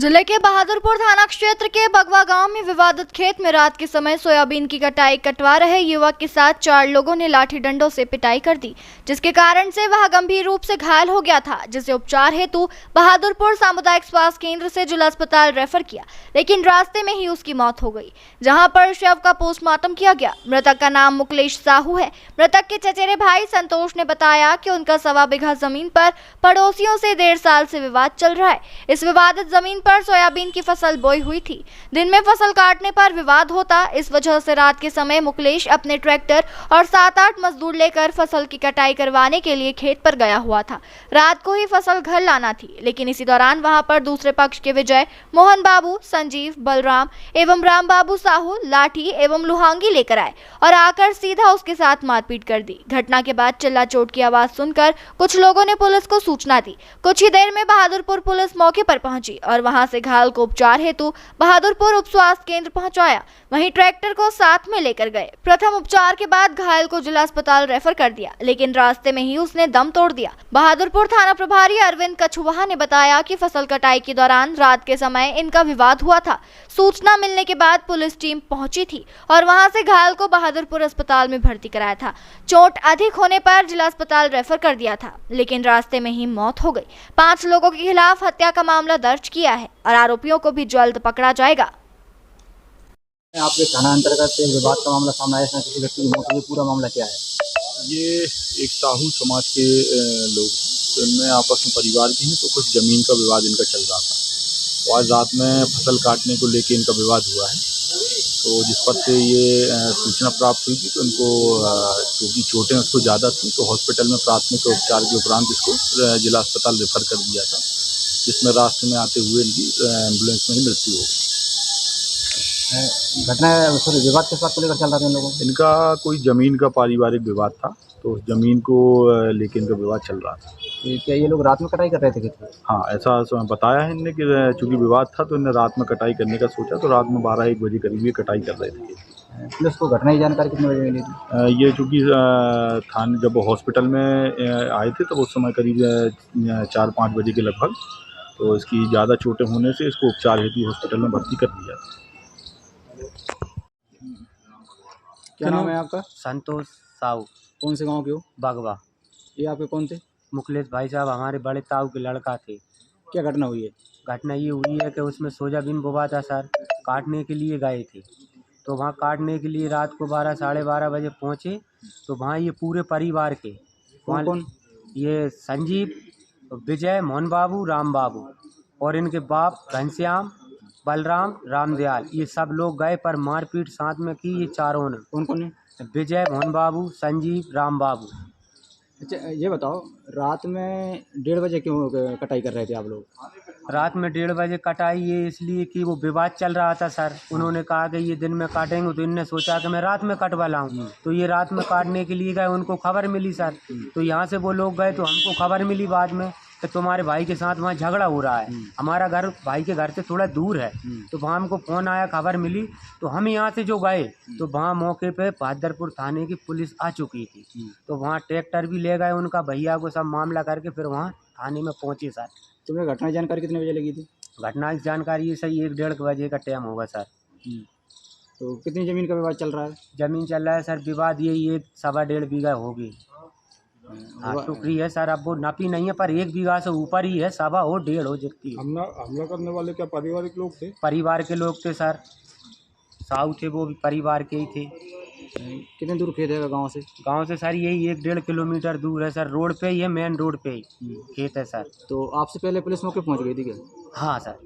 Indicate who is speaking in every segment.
Speaker 1: जिले के बहादुरपुर थाना क्षेत्र के बगवा गांव में विवादित खेत में रात के समय सोयाबीन की कटाई कटवा रहे युवक के साथ 4 लोगों ने लाठी डंडों से पिटाई कर दी, जिसके कारण से वह गंभीर रूप से घायल हो गया था, जिसे उपचार हेतु बहादुरपुर सामुदायिक स्वास्थ्य केंद्र से जिला अस्पताल रेफर किया, लेकिन रास्ते में ही उसकी मौत हो गई, जहाँ पर शव का पोस्टमार्टम किया गया। मृतक का नाम मुकलेश साहू है। मृतक के चचेरे भाई संतोष ने बताया कि उनका 1.25 बीघा जमीन पर पड़ोसियों से 1.5 साल से विवाद चल रहा है। इस विवादित जमीन पर सोयाबीन की फसल बोई हुई थी। दिन में फसल काटने पर विवाद होता, इस वजह से रात के समय मुकलेश अपने ट्रैक्टर और 7-8 मजदूर लेकर फसल की कटाई करवाने के लिए खेत पर गया हुआ था। रात को ही फसल घर लाना थी, लेकिन इसी दौरान वहां पर दूसरे पक्ष के विजय, मोहन बाबू, संजीव, बलराम एवं राम बाबू साहू लाठी एवं लुहांगी लेकर आए और आकर सीधा उसके साथ मारपीट कर दी। घटना के बाद चिल्ला चोट की आवाज सुनकर कुछ लोगों ने पुलिस को सूचना दी। कुछ ही देर में बहादुरपुर पुलिस मौके पर पहुंची और वहां से घायल को उपचार हेतु बहादुरपुर उप स्वास्थ्य केंद्र पहुंचाया। वहीं ट्रैक्टर को साथ में लेकर गए। प्रथम उपचार के बाद घायल को जिला अस्पताल रेफर कर दिया, लेकिन रास्ते में ही उसने दम तोड़ दिया। बहादुरपुर थाना प्रभारी अरविंद कछुवाहा ने बताया कि फसल कटाई के दौरान रात के समय इनका विवाद हुआ था। सूचना मिलने के बाद पुलिस टीम पहुंची थी और वहां से घायल को बहादुरपुर अस्पताल में भर्ती कराया था। चोट अधिक होने पर जिला अस्पताल रेफर कर दिया था, लेकिन रास्ते में ही मौत हो गई। 5 लोगों के खिलाफ हत्या का मामला दर्ज किया है और आरोपियों को भी जल्द पकड़ा जाएगा।
Speaker 2: आपके थाना अंतर्गत विवाद का मामला सामने आया, इसमें किसी व्यक्ति की मौत हुई, पूरा मामला क्या है?
Speaker 3: ये एक साहू समाज के लोग हैं, तो इनमें आपस में परिवार के हैं, तो कुछ ज़मीन का विवाद इनका चल रहा था। तो आज रात में फसल काटने को लेके इनका विवाद हुआ है। तो जिस पर से ये सूचना प्राप्त हुई थी, तो इनको क्योंकि चोटें उसको ज़्यादा थी, तो हॉस्पिटल में प्राथमिक उपचार के उपरांत इसको जिला अस्पताल रेफर कर दिया था, जिसमें रास्ते में आते हुए इनकी एम्बुलेंस में ही मृत्यु हो गई।
Speaker 2: घटना विवाद किस बात को लेकर चल रहा था इन लोगों?
Speaker 3: इनका कोई ज़मीन का पारिवारिक विवाद था, तो उस ज़मीन को लेके इनका विवाद चल रहा था।
Speaker 2: क्या ये लोग रात में कटाई कर रहे थे खेत में?
Speaker 3: हाँ, ऐसा बताया है इनने कि चूँकि विवाद था, तो इन्हें रात में कटाई करने का सोचा, तो रात में 12-1 बजे करीब ये कटाई कर रहे थे।
Speaker 2: पुलिस को घटना की जानकारी कितने बजे मिली थी?
Speaker 3: ये चूँकि थाने जब हॉस्पिटल में आए थे, तब उस समय करीब 4-5 बजे के लगभग, तो इसकी ज़्यादा चोटें होने से इसको उपचार हेतु हॉस्पिटल में भर्ती कर दिया था।
Speaker 2: क्या नाम है आपका?
Speaker 4: संतोष साहू।
Speaker 2: कौन से गांव के हो?
Speaker 4: बगवा।
Speaker 2: ये आपके कौन थे?
Speaker 4: मुखलेश भाई साहब हमारे बड़े ताऊ के लड़का थे।
Speaker 2: क्या घटना हुई है?
Speaker 4: घटना ये हुई है कि उसमें सोयाबीन बोवा था सर, काटने के लिए गए थे। तो वहाँ काटने के लिए रात को 12 साढ़े 12 बजे पहुँचे, तो वहाँ ये पूरे परिवार के
Speaker 2: कौन कौन?
Speaker 4: ये संजीव, विजय, मोहन बाबू, राम बाबू और इनके बाप घनश्याम, बलराम, रामदयाल, ये सब लोग गए पर मारपीट साथ में की ये चारों ने।
Speaker 2: कौन कौन है?
Speaker 4: विजय, मोहन बाबू, संजीव, राम बाबू।
Speaker 2: अच्छा ये बताओ, रात में 1:30 बजे क्यों कटाई कर रहे थे आप लोग?
Speaker 4: रात में 1:30 बजे कटाई ये इसलिए कि वो विवाद चल रहा था सर। उन्होंने कहा कि ये दिन में काटेंगे, तो इनने सोचा कि मैं रात में कटवा लाऊं। तो ये रात में काटने के लिए गए, उनको खबर मिली सर। तो यहाँ से वो लोग गए, तो हमको खबर मिली बाद में कि तुम्हारे भाई के साथ वहाँ झगड़ा हो रहा है। हमारा घर भाई के घर से थोड़ा दूर है, तो वहाँ हमको फ़ोन आया, खबर मिली, तो हम यहाँ से जो गए, तो वहाँ मौके पे बहादुरपुर थाने की पुलिस आ चुकी थी। तो वहाँ ट्रैक्टर भी ले गए उनका, भैया को सब मामला करके फिर वहाँ थाने में पहुँचे सर।
Speaker 2: तुम्हें घटना की जानकारी कितने बजे लगी थी?
Speaker 4: घटना की जानकारी ये सही 1-1:30 बजे का टाइम होगा सर।
Speaker 2: तो कितनी ज़मीन का विवाद चल रहा है?
Speaker 4: ज़मीन चल रहा है सर, विवाद यही 1-1.25 बीघा होगी। हाँ टुकड़ी है सर, अब वो नापी नहीं है, पर 1 बीघा से ऊपर ही है, 1.25 हो 1.5 हो जितनी।
Speaker 3: हमला करने वाले क्या पारिवारिक लोग थे?
Speaker 4: परिवार के लोग थे सर, साहू थे, वो भी परिवार के ही थे।
Speaker 2: कितने दूर खेत है गाँव से?
Speaker 4: गांव से सर यही 1-1.5 किलोमीटर दूर है सर, रोड पे ही है, मेन रोड पे ही खेत है सर।
Speaker 2: तो आपसे पहले पुलिस मौके पहुंच गई थी क्या?
Speaker 4: हाँ सर,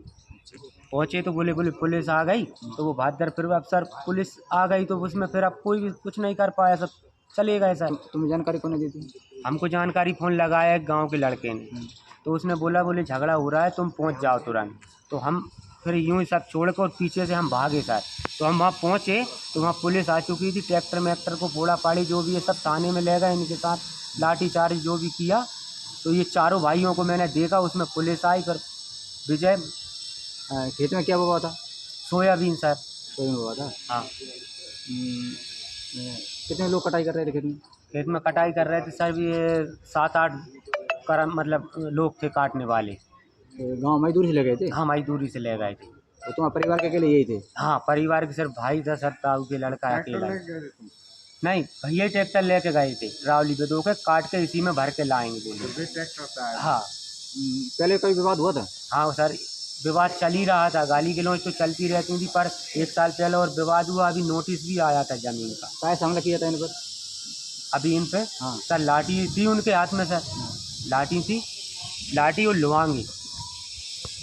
Speaker 4: पहुँचे तो बोले पुलिस आ गई, तो वो बहादुर फिर अब सर पुलिस आ गई, तो उसमें फिर अब कोई भी कुछ नहीं कर पाया, सब चले गए सर।
Speaker 2: तुम्हें जानकारी कौन दी थी?
Speaker 4: हमको जानकारी फ़ोन लगाया गांव के लड़के ने, तो उसने बोले झगड़ा हो रहा है, तुम पहुंच जाओ तुरंत। तो हम फिर यूं ही सब छोड़ कर और पीछे से हम भागे सर। तो हम वहाँ पहुँचे, तो वहाँ पुलिस आ चुकी थी, ट्रैक्टर में को फोड़ा फाड़ी जो भी है सब थाने में ले गए, इनके साथ लाठी चार्ज जो भी किया। तो ये चारों भाइयों को मैंने देखा, उसमें पुलिस आई, फिर विजय
Speaker 2: खेत में क्या हुआ था?
Speaker 4: Soybean sir.
Speaker 2: सोयाबीन हुआ था?
Speaker 4: हाँ।
Speaker 2: कितने लोग कटाई कर रहे थे खेत में?
Speaker 4: खेत में कटाई कर रहे थे सर, ये 7-8 मतलब लोग थे काटने वाले।
Speaker 2: गाँव मजदूरी से ले गए थे?
Speaker 4: हाँ मजदूरी से ले गए थे।
Speaker 2: तो तुम्हारे परिवार के अकेले यही थे?
Speaker 4: हाँ परिवार के सिर्फ भाई था सर, ताऊ के लड़का अकेला। नहीं भैया ट्रैक्टर लेके गए थे, रावली पे दो के काट के इसी में भर के लाएंगे बोले। हाँ
Speaker 2: पहले कोई विवाद हुआ था?
Speaker 4: हाँ सर विवाद चल ही रहा था, गाली गलौज तो चलती रहती थी, पर 1 साल पहले और विवाद हुआ, अभी नोटिस भी आया था जमीन का।
Speaker 2: कैसे हमला किया था इन पर?
Speaker 4: अभी इन पे
Speaker 2: हाँ।
Speaker 4: सर लाठी थी उनके हाथ में सर, लाठी थी, लाठी और लुआंगी